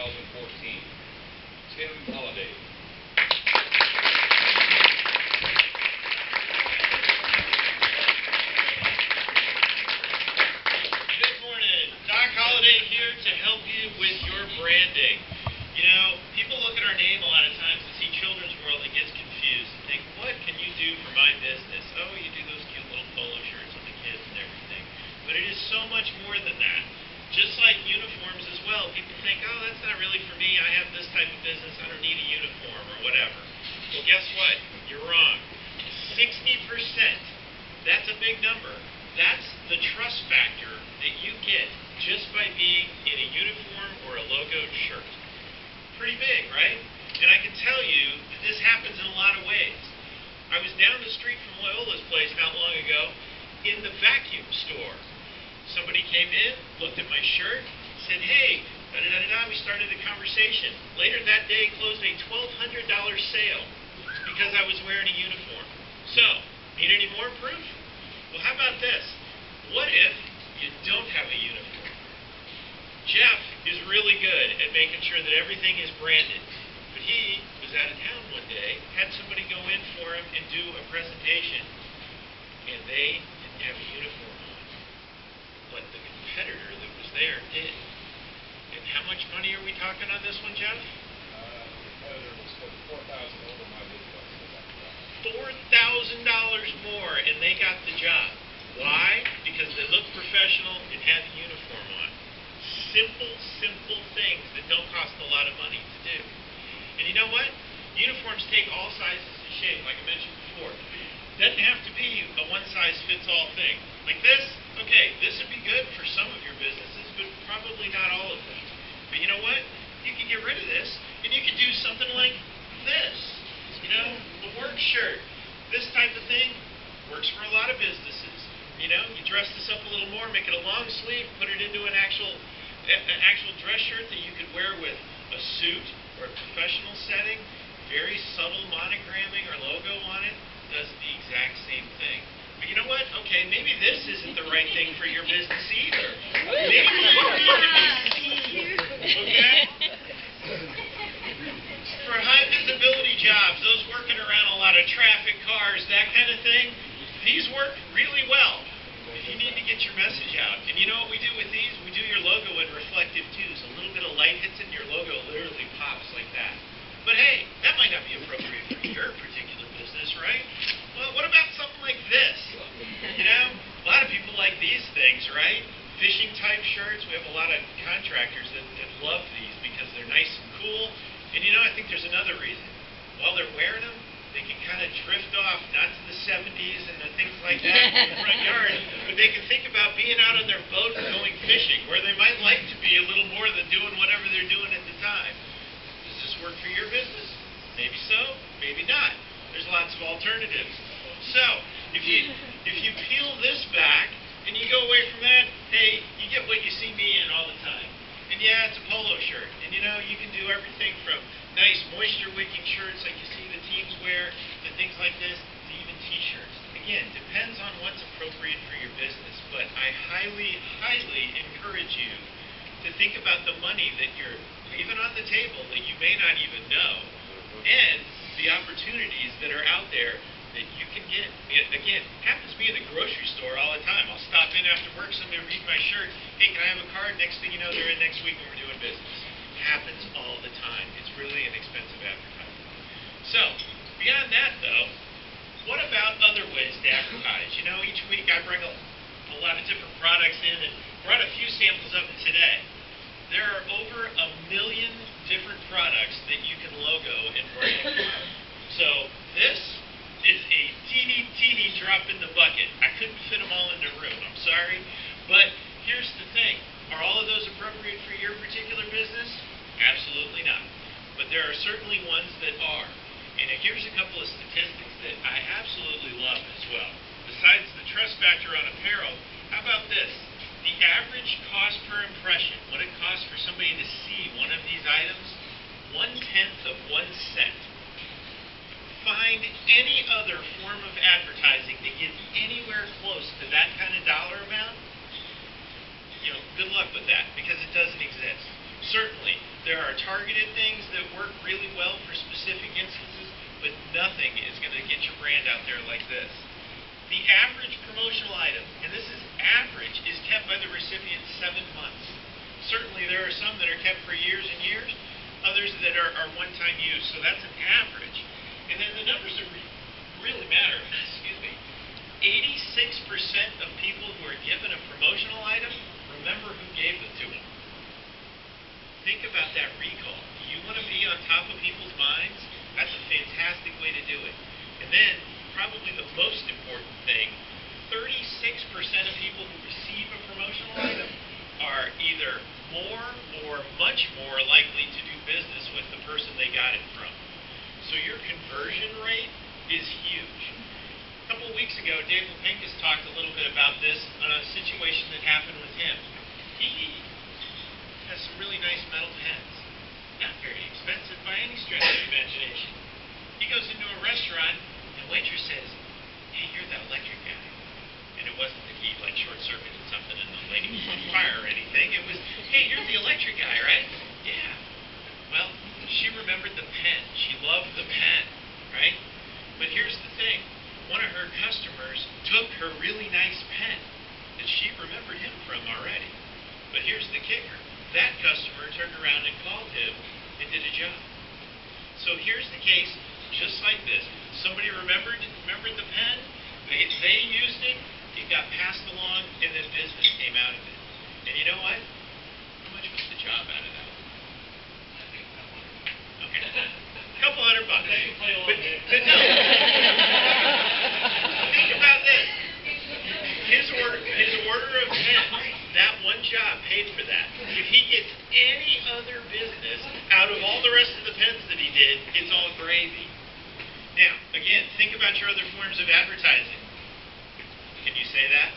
2014. Tim Holliday. Good morning. Doc Holliday here to help you with your branding. You know, people look at our name a lot of times and see Children's World and gets confused and think, what can you do for my business? Oh, you do those cute little polo shirts on the kids and everything. But it is so much more than that. Just like uniforms as well. People think, oh, that's not really for me. I have this type of business. I don't need a uniform or whatever. Well, guess what? You're wrong. 60%. That's a big number. That's the trust factor that you get just by being in a uniform or a logoed shirt. Pretty big, right? And I can tell you that this happens in a lot of ways. I was down the street from Loyola's place not long ago in the vacuum store. Somebody came in, looked at my shirt, said, hey, da-da-da-da-da, we started a conversation. Later that day, closed a $1,200 sale because I was wearing a uniform. So, need any more proof? Well, how about this? What if you don't have a uniform? Jeff is really good at making sure that everything is branded. But he was out of town one day, had somebody go in for him and do a presentation, and they didn't have a uniform on. But the competitor that was there did. And how much money are we talking on this one, Jeff? The competitor was $4,000 over my bid price. $4,000 more, and they got the job. Why? Because they looked professional and had the uniform on. Simple things that don't cost a lot of money to do. And you know what? Uniforms take all sizes and shapes, like I mentioned before. Doesn't have to be a one-size-fits-all thing. Like this, okay, this would be good for some of your businesses, but probably not all of them. But you know what? You can get rid of this, and you can do something like this. You know, a work shirt. This type of thing works for a lot of businesses. You know, you dress this up a little more, make it a long sleeve, put it into an actual dress shirt that you could wear with a suit or a professional setting. Very subtle monogramming or logo on it does the exact same thing. But you know what? Okay, maybe this isn't the right thing for your business either. Maybe okay? For high visibility jobs, those working around a lot of traffic, cars, that kind of thing, these work really well. If you need to get your message out. And you know what we do with these? We do your logo in reflective too. So a little bit of light hits it and your logo literally pops like that. But hey, that might not be appropriate for your particular business, right? Well, what about something like this? You know, a lot of people like these things, right? Fishing type shirts. We have a lot of contractors that love these because they're nice and cool. And you know, I think there's another reason. While they're wearing them, they can kind of drift off, not to the 70s and the things like that in the front yard, but they can think about being out on their boat and going fishing, where they might like to be a little more than doing whatever they're doing at the time. Does this work for your business? Maybe so, maybe not. There's lots of alternatives. So, if you peel this back and you go away from that, hey, you get what you see me in all the time. And yeah, it's a polo shirt. And you know, you can do everything from nice moisture-wicking shirts like you see the teams wear to things like this to even t-shirts. Again, depends on what's appropriate for your business. But I highly encourage you to think about the money that you're leaving on the table that you may not even know, and the opportunities that are out there that you can get. Again, happens to be in the grocery store all the time. I'll stop in after work, somebody will read my shirt. Hey, can I have a card? Next thing you know, they're in next week when we're doing business. Happens all the time. It's really inexpensive advertising. So, beyond that though, what about other ways to advertise? You know, each week I bring a lot of different products in and brought a few samples of it today. There are over 1 million different products that you can logo and brand. So, this is a teeny drop in the bucket. I couldn't fit them all in the room, I'm sorry. But here's the thing. Are all of those appropriate for your particular business? Absolutely not. But there are certainly ones that are. And here's a couple of statistics that I absolutely love as well. Besides the trust factor on apparel, how about this? The average cost per impression, what it costs for somebody to see one of these items, 1/10 of 1 cent. Find any other form of advertising that gets anywhere close to that kind of dollar amount, you know, good luck with that, because it doesn't exist. Certainly, there are targeted things that work really well for specific instances, but nothing is going to get your brand out there like this. The average promotional item, and this is average, is kept by the recipient 7 months. Certainly there are some that are kept for years and years, others that are one-time use, so that's an average. And then the numbers that really matter, excuse me, 86% of people who are given a promotional item remember who gave it to them. Think about that recall. You want to be on top of people's minds? That's a fantastic way to do it. And then, probably the most important thing, 36% of people who receive a promotional item are either more or much more likely to do business with the person they got it from. So your conversion rate is huge. A couple of weeks ago, Dave Lapinkus talked a little bit about this on a situation that happened with him. He has some really nice metal pens. Not very expensive by any stretch of the imagination. He goes into a restaurant, and the waitress says, "Hey, you're that electric guy." And it wasn't that he short-circuited something and the lady was on fire or anything. It was, "Hey, you're the electric guy, right?" "Yeah." Well, she remembered the pen. She loved the pen, right? But here's the thing. One of her customers took her really nice pen that she remembered him from already. But here's the kicker. That customer turned around and called him and did a job. So here's the case, just like this. Somebody remembered the pen, they used it, it got passed along, and then business came out of it. And you know what? How much was the job out of that? Okay. A couple $100. But no. Think about this. His order of pens, that one job paid for that. If he gets any other business out of all the rest of the pens that he did, it's all gravy. Now, again, think about your other forms of advertising. Can you say that?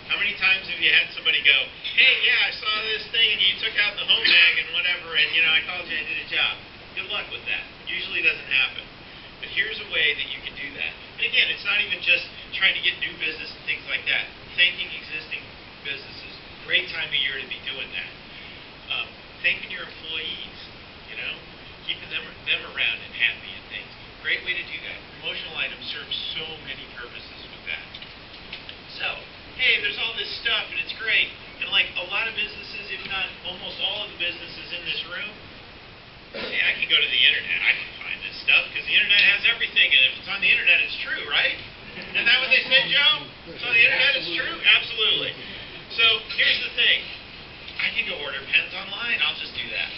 How many times have you had somebody go, "Hey, yeah, I saw this thing and you took out the home bag and whatever, and I called you and I did a job." Good luck with that. Usually doesn't happen. But here's a way that you can do that. And again, it's not even just trying to get new business and things like that. Thanking existing businesses. Great time of year to be doing that. Thanking your employees, keeping them around and happy and things. Great way to do that. Promotional items serve so many purposes with that. So, hey, there's all this stuff and it's great. And like a lot of businesses, if not almost all of the businesses in this room, hey, I can go to the internet. I can find this stuff because the internet has everything. And if it's on the internet, it's true, right? Isn't that what they say, Joe? It's on the internet, it's true? Absolutely. So here's the thing. I can go order pens online. I'll just do that.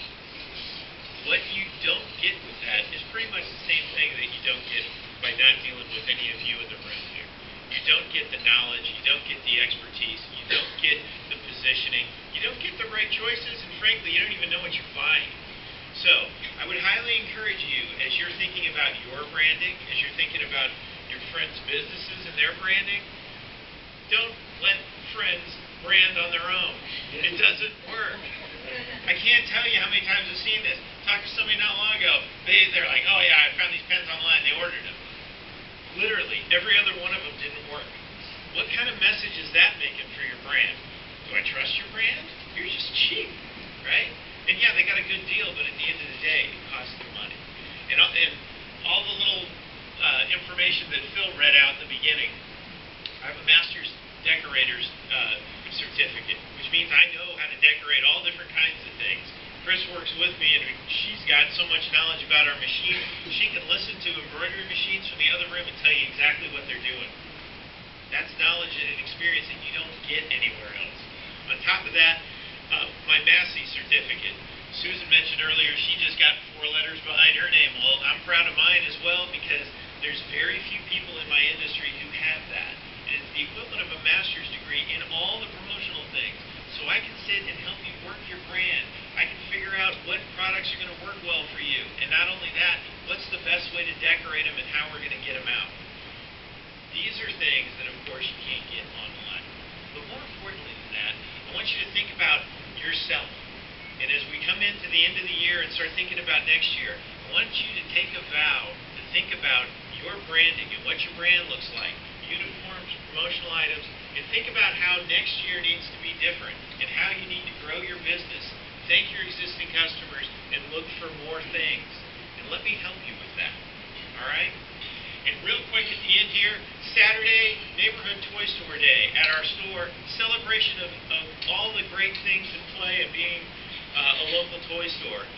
What you don't get with that is pretty much the same thing that you don't get by not dealing with any of you in the room here. You don't get the knowledge. You don't get the expertise. You don't get the positioning. You don't get the right choices. And frankly, you don't even know what you're buying. So I would highly encourage you, as you're thinking about your branding, as you're thinking about your friends' businesses and their branding, don't let friends brand on their own. It doesn't work. I can't tell you how many times I've seen this. Talked to somebody not long ago. They're like, "Oh yeah, I found these pens online." They ordered them. Literally, every other one of them didn't work. What kind of message is that making for your brand? Do I trust your brand? You're just cheap, right? And yeah, they got a good deal, but at the end of the day, it costs them money. And all the little information that Phil read out in the beginning, I have a master's decorator's certificate, which means I know how to decorate all different kinds of things. Chris works with me, and she's got so much knowledge about our machine. She can listen to embroidery machines from the other room and tell you exactly what they're doing. That's knowledge and experience that you don't get anywhere else. On top of that, my Massey certificate. Susan mentioned earlier she just got 4 letters behind her name. Well, I'm proud of mine as well because there's very few people in my industry who have that. And it's the equivalent of a master's degree in all the promotional things. So I can sit and help you work your brand. I can figure out what products are going to work well for you. And not only that, what's the best way to decorate them and how we're going to get them out. These are things that, of course, you can't get online. But more importantly than that, I want you to think about yourself. And as we come into the end of the year and start thinking about next year, I want you to take a vow to think about your branding and what your brand looks like, uniforms, promotional items, and think about how next year needs to be different and how you need to grow your business thank your existing customers, and look for more things. And let me help you with that. All right? And real quick at the end here, Saturday, Neighborhood Toy Store Day at our store. Celebration of all the great things in play and being a local toy store.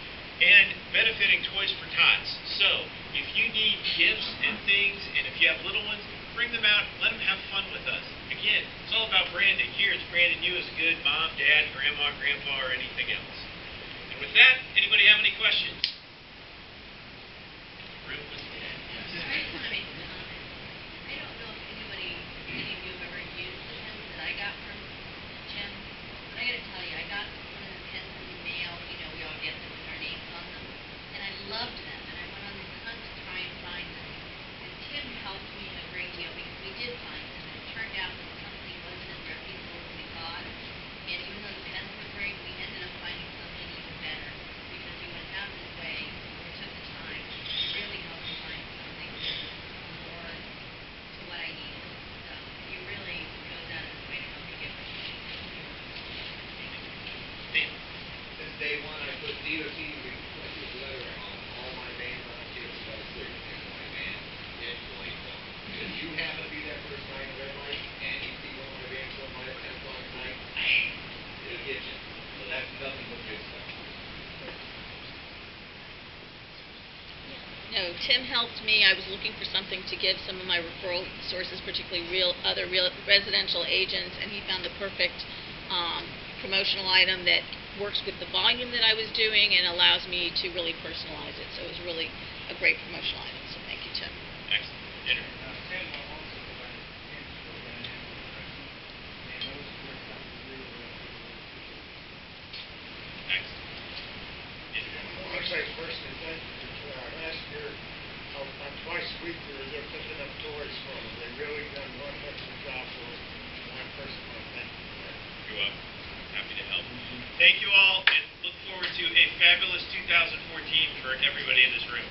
And benefiting Toys for Tots. So, if you need gifts and things, and if you have little ones, bring them out, let them have fun with us. Again, it's all about branding. Here, it's branding you as a good mom, dad, grandma, grandpa, or anything else. And with that, anybody have any questions? Real quick. I just want to make a comment. I don't know if any of you have ever used the pens that I got from Jim, but I got to tell you, I got one of the pens in the mail. You know, we all get them with our names on them, and I loved them, and I went on this hunt to try and find them. And Tim helped me a great deal because we did find them, and it turned out that something wasn't as reputable as we thought. And even though the pens were great, we ended up finding something even better because he went out of his way and took the time to really help me find something that was more to what I needed. So he really goes out of his way to help me get what I need. Dan. Since day one, I put DOT reflective lettering on all my vans on kids by six in my van, get going on. If you happen to be that first guy in a red light and you see one of my vans going by at 10 o'clock at night, bang, it'll get you. So that's nothing but good stuff. No, Tim helped me. I was looking for something to give some of my referral sources, particularly other residential agents, and he found the perfect promotional item that works with the volume that I was doing and allows me to really personalize it. So it was really a great promotional item. So thank you, Tim. Excellent. Andrew. Sam also provided hints for that and those worked out really well. Excellent. I want to say personally, thank you. Last year, twice a week we were there picking up toys from them. They really done one heck of a job for us. And I personally want to thank you for that. You're welcome. Happy to help. Thank you all, and look forward to a fabulous 2014 for everybody in this room.